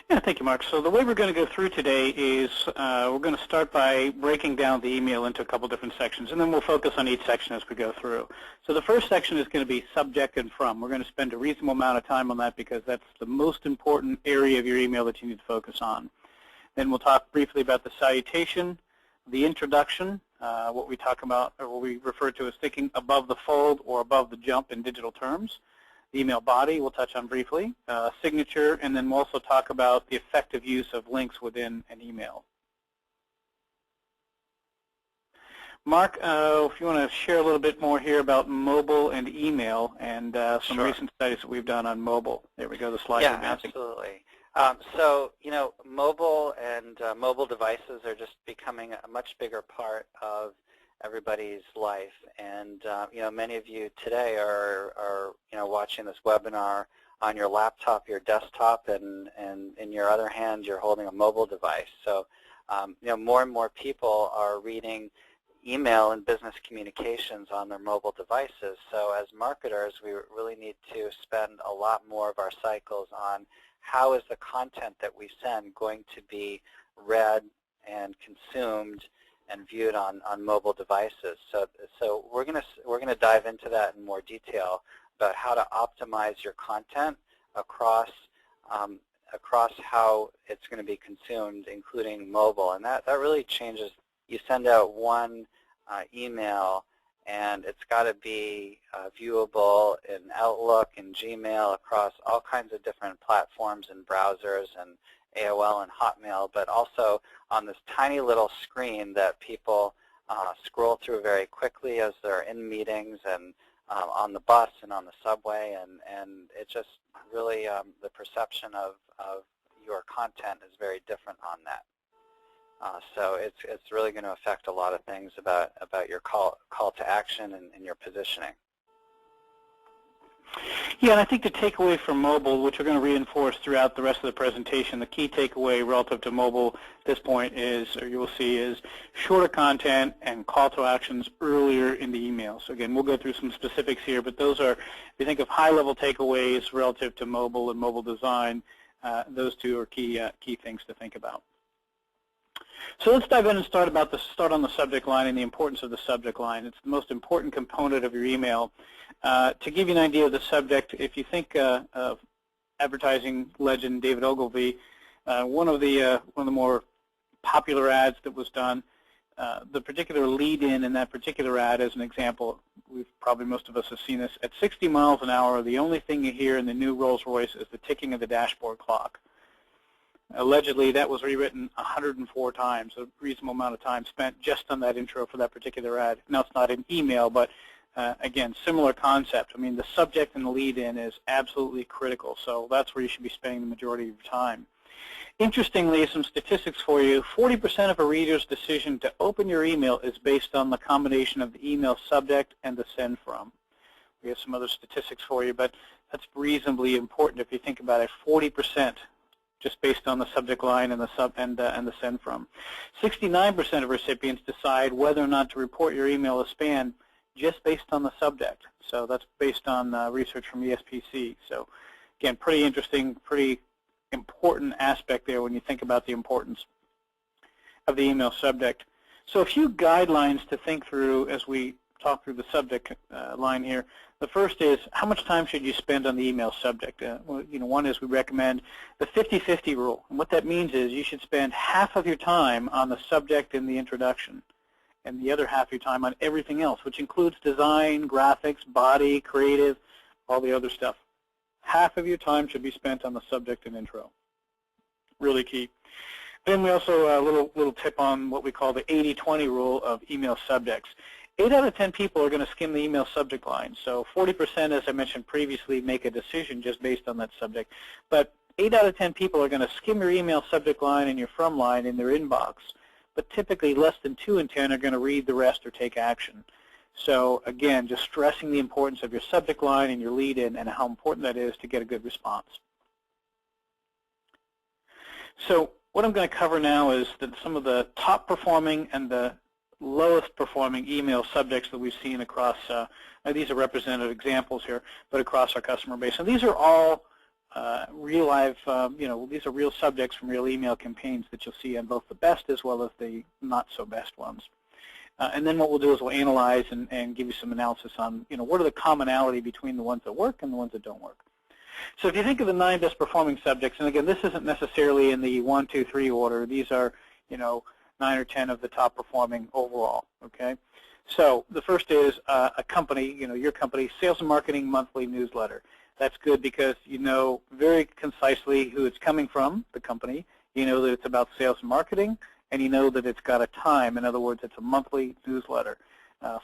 Yeah, thank you, Mark. So the way we're going to go through today is we're going to start by breaking down the email into a couple different sections, and then we'll focus on each section as we go through. So the first section is going to be subject and from. We're going to spend a reasonable amount of time on that because that's the most important area of your email that you need to focus on. Then we'll talk briefly about the salutation, the introduction, what we talk about, or what we refer to as thinking above the fold or above the jump in digital terms. The email body we'll touch on briefly, signature, and then we'll also talk about the effective use of links within an email. Mark, if you want to share a little bit more here about mobile and email and some recent studies that we've done on mobile. There we go, the slide. Yeah, absolutely. So, mobile and mobile devices are just becoming a much bigger part of everybody's life, and many of you today are watching this webinar on your laptop, your desktop, and in your other hand you're holding a mobile device. So more and more people are reading email and business communications on their mobile devices. So as marketers, we really need to spend a lot more of our cycles on how is the content that we send going to be read and consumed and viewed on mobile devices. So we're gonna dive into that in more detail about how to optimize your content across how it's going to be consumed, including mobile. And that really changes. You send out one email, and it's got to be viewable in Outlook and Gmail across all kinds of different platforms and browsers and AOL and Hotmail, but also on this tiny little screen that people scroll through very quickly as they're in meetings and on the bus and on the subway, and it just really, the perception of your content is very different on that. So it's really going to affect a lot of things about your call to action and your positioning. Yeah, and I think the takeaway from mobile, which we're going to reinforce throughout the rest of the presentation, the key takeaway relative to mobile at this point is, or you will see, is shorter content and call to actions earlier in the email. So again, we'll go through some specifics here, but those are, if you think of high-level takeaways relative to mobile and mobile design, those two are key things to think about. So let's dive in and start on the subject line and the importance of the subject line. It's the most important component of your email. To give you an idea of the subject, if you think of advertising legend David Ogilvy, one of the more popular ads that was done, the particular lead-in in that particular ad, as an example, most of us have seen this. At 60 miles an hour, the only thing you hear in the new Rolls-Royce is the ticking of the dashboard clock. Allegedly, that was rewritten 104 times, a reasonable amount of time spent just on that intro for that particular ad. Now, it's not an email, but again, similar concept. I mean, the subject and the lead-in is absolutely critical, so that's where you should be spending the majority of your time. Interestingly, some statistics for you. 40% of a reader's decision to open your email is based on the combination of the email subject and the send from. We have some other statistics for you, but that's reasonably important if you think about it. 40%. Just based on the subject line and the send from. 69% of recipients decide whether or not to report your email as spam just based on the subject. So that's based on research from ESPC. So again, pretty interesting, pretty important aspect there when you think about the importance of the email subject. So a few guidelines to think through as we talk through the subject line here. The first is, how much time should you spend on the email subject? One is we recommend the 50-50 rule. And what that means is you should spend half of your time on the subject and the introduction, and the other half of your time on everything else, which includes design, graphics, body, creative, all the other stuff. Half of your time should be spent on the subject and intro. Really key. Then we also, a little tip on what we call the 80-20 rule of email subjects. 8 out of 10 people are going to skim the email subject line. So 40%, as I mentioned previously, make a decision just based on that subject. But 8 out of 10 people are going to skim your email subject line and your from line in their inbox. But typically, less than 2 in 10 are going to read the rest or take action. So again, just stressing the importance of your subject line and your lead-in and how important that is to get a good response. So what I'm going to cover now is some of the top performing and the lowest performing email subjects that we've seen across, these are representative examples here, but across our customer base. And these are all real live, these are real subjects from real email campaigns that you'll see on both the best as well as the not so best ones. And then what we'll do is we'll analyze and give you some analysis on, what are the commonality between the ones that work and the ones that don't work. So if you think of the 9 best performing subjects, and again, this isn't necessarily in the 1, 2, 3 order. These are, 9 or 10 of the top performing overall, okay? So the first is a company, your company, sales and marketing monthly newsletter. That's good because you know very concisely who it's coming from, the company. You know that it's about sales and marketing, and you know that it's got a time. In other words, it's a monthly newsletter.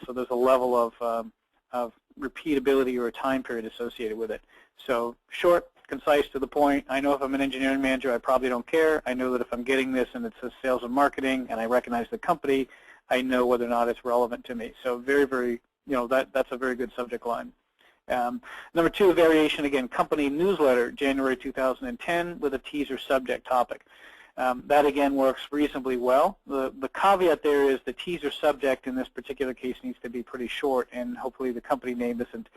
So there's a level of repeatability or a time period associated with it. So short, concise, to the point. I know if I'm an engineering manager, I probably don't care. I know that if I'm getting this and it says sales and marketing and I recognize the company, I know whether or not it's relevant to me. So very, very, that's a very good subject line. Number 2, variation, again, company newsletter, January 2010, with a teaser subject topic. That, again, works reasonably well. The caveat there is the teaser subject in this particular case needs to be pretty short, and hopefully the company name isn't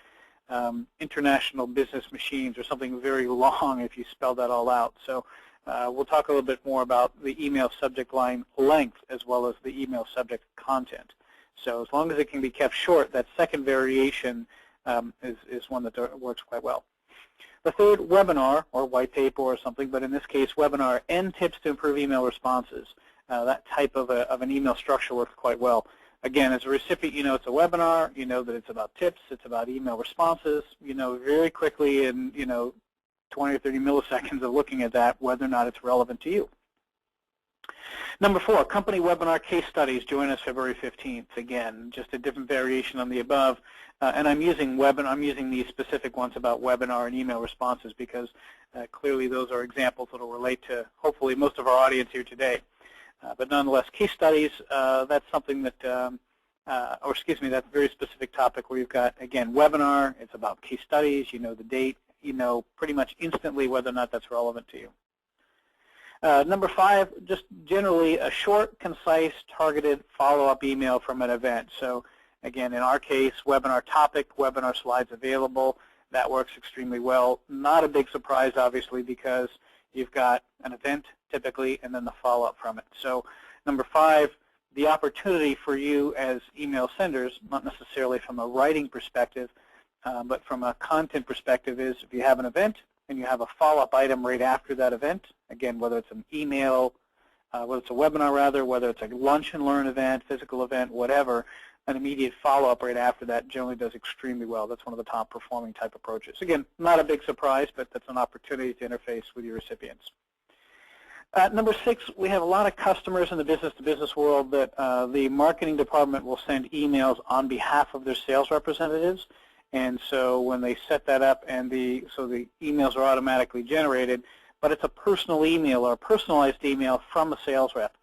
International Business Machines or something very long if you spell that all out. So we'll talk a little bit more about the email subject line length as well as the email subject content. So as long as it can be kept short, that second variation is one that works quite well. The third, webinar or white paper or something, but in this case, webinar and tips to improve email responses. That type of an email structure works quite well. Again, as a recipient, you know it's a webinar, you know that it's about tips, it's about email responses, you know very quickly in 20 or 30 milliseconds of looking at that whether or not it's relevant to you. Number 4, company webinar case studies. Join us February 15th. Again, just a different variation on the above. And I'm using these specific ones about webinar and email responses because clearly those are examples that will relate to hopefully most of our audience here today. But nonetheless, case studies, that's something that, that's a very specific topic where you've got, again, webinar. It's about case studies. You know the date. You know pretty much instantly whether or not that's relevant to you. Number 5, just generally a short, concise, targeted follow-up email from an event. So again, in our case, webinar topic, webinar slides available. That works extremely well. Not a big surprise, obviously, because you've got an event typically and then the follow-up from it. So number 5, the opportunity for you as email senders, not necessarily from a writing perspective, but from a content perspective, is if you have an event and you have a follow-up item right after that event, again, whether it's an email, whether it's a webinar rather, whether it's a lunch and learn event, physical event, whatever, an immediate follow-up right after that generally does extremely well. That's one of the top performing type approaches. Again, not a big surprise, but that's an opportunity to interface with your recipients. Number 6, we have a lot of customers in the business-to-business world that the marketing department will send emails on behalf of their sales representatives. And so when they set that up and the emails are automatically generated, but it's a personal email or a personalized email from a sales rep.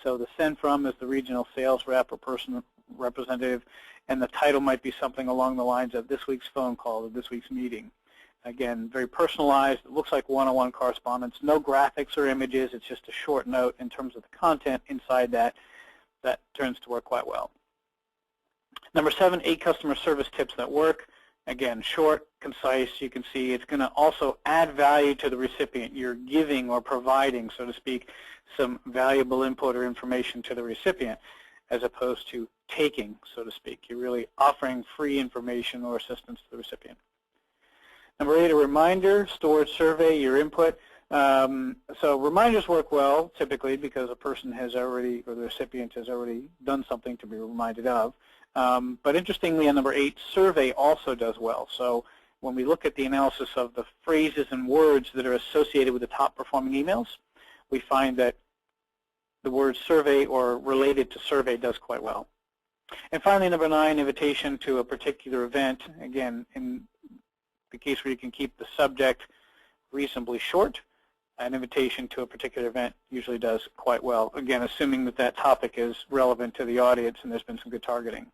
So the send from is the regional sales rep or person representative, and the title might be something along the lines of this week's phone call or this week's meeting. Again, very personalized. It looks like one-on-one correspondence. No graphics or images. It's just a short note in terms of the content inside that. That turns to work quite well. Number 7, 8 customer service tips that work. Again, short, concise. You can see it's going to also add value to the recipient. You're giving or providing, so to speak, some valuable input or information to the recipient as opposed to taking, so to speak. You're really offering free information or assistance to the recipient. Number 8, a reminder, stored survey, your input. So reminders work well typically because a person has already, or the recipient has already done something to be reminded of. But interestingly, on number 8, survey also does well. So when we look at the analysis of the phrases and words that are associated with the top performing emails, we find that the word survey or related to survey does quite well. And finally, number 9, invitation to a particular event. Again, in the case where you can keep the subject reasonably short, an invitation to a particular event usually does quite well. Again, assuming that that topic is relevant to the audience and there's been some good targeting.